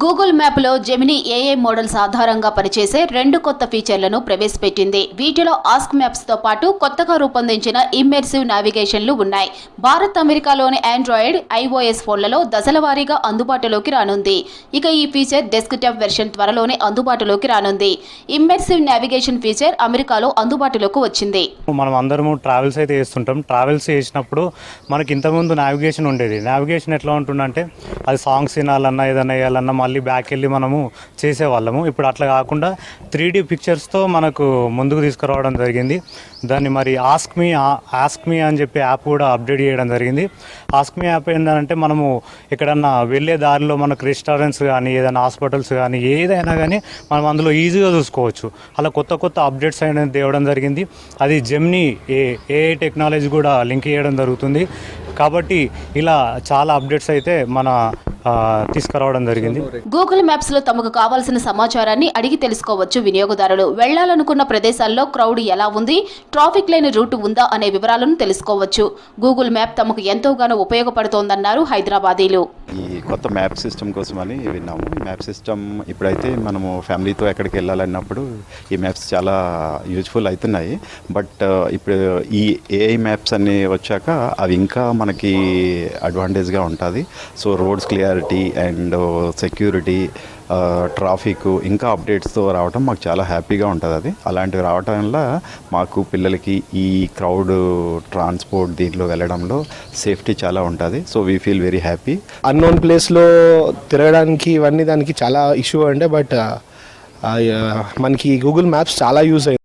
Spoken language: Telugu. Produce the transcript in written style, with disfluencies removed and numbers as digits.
గూగుల్ మ్యాప్లో జెమినీ ఏఐ మోడల్స్ ఆధారంగా పనిచేసే 2 కొత్త ఫీచర్లను ప్రవేశపెట్టింది. వీటిలో ఆస్క్ మ్యాప్స్తో పాటు కొత్తగా రూపొందించిన ఇమ్మర్సివ్ నావిగేషన్లు ఉన్నాయి. భారత్, అమెరికాలోని ఆండ్రాయిడ్, ఐఓఎస్ ఫోన్లలో దశలవారీగా అందుబాటులోకి రానుంది. ఇక ఈ ఫీచర్ డెస్క్టాప్ వెర్షన్ త్వరలోనే అందుబాటులోకి రానుంది. ఇమ్మర్సివ్ నావిగేషన్ ఫీచర్ అమెరికాలో అందుబాటులోకి వచ్చింది. మనం అందరము ట్రావెల్స్ అయితే చేస్తుంటాం. ట్రావెల్స్ చేసినప్పుడు మనకి ఇంతకుముందు నావిగేషన్ ఉండేది. నావిగేషన్ ఎట్లా ఉంటుందంటే అది సాంగ్స్ వినాలన్నా ఏదైనా వేయాలన్నా మళ్ళీ బ్యాక్ వెళ్ళి మనము చేసేవాళ్ళము. ఇప్పుడు అట్లా కాకుండా 3D పిక్చర్స్తో మనకు ముందుకు తీసుకురావడం జరిగింది. దాన్ని మరి ఆస్క్ మీ అని చెప్పి యాప్ కూడా అప్డేట్ చేయడం జరిగింది. ఆస్క్ మీ యాప్ ఏంటంటే మనము ఎక్కడన్నా వెళ్ళే దారిలో మనకు రెస్టారెంట్స్ కానీ ఏదైనా హాస్పిటల్స్ కానీ ఏదైనా కానీ మనం అందులో ఈజీగా చూసుకోవచ్చు. అలా కొత్త కొత్త అప్డేట్స్ అనేది తేవడం జరిగింది. అది జెమినీ ఏఐ టెక్నాలజీ కూడా లింక్ చేయడం జరుగుతుంది. కాబట్టి ఇలా చాలా అప్డేట్స్ అయితే మన తీసుకురావడం జరిగింది. గూగుల్ మ్యాప్స్ లో తమకు కావాల్సిన సమాచారాన్ని అడిగి తెలుసుకోవచ్చు వినియోగదారులు. వెళ్లాలనుకున్న ప్రదేశాల్లో క్రౌడ్ ఎలా ఉంది, ట్రాఫిక్ లేని రూట్ ఉందా అనే వివరాలను తెలుసుకోవచ్చు. గూగుల్ మ్యాప్ తమకు ఎంతోగానో ఉపయోగపడుతోందన్నారు హైదరాబాదీలు. ఈ కొత్త మ్యాప్ సిస్టమ్ కోసమని విన్నాము. మ్యాప్ సిస్టమ్ ఇప్పుడైతే మనము ఫ్యామిలీతో ఎక్కడికి వెళ్ళాలన్నప్పుడు ఈ మ్యాప్స్ చాలా యూజ్ఫుల్ అవుతున్నాయి. బట్ ఇప్పుడు ఈ ఏఐ మ్యాప్స్ అన్ని వచ్చాక అవి ఇంకా మనకి అడ్వాంటేజ్గా ఉంటుంది. So roads clarity and security, traffic ఇంకా అప్డేట్స్తో రావటం మాకు చాలా హ్యాపీగా ఉంటుంది. అది అలాంటివి రావటం వల్ల మాకు పిల్లలకి ఈ క్రౌడ్ ట్రాన్స్పోర్ట్ దీంట్లో వెళ్ళడంలో సేఫ్టీ చాలా ఉంటుంది. So we feel very happy. Unknown ప్లేస్లో తిరగడానికి ఇవన్నీ దానికి చాలా ఇష్యూ అంటే బట్ మనకి గూగుల్ మ్యాప్స్ చాలా యూజ్ అయింది.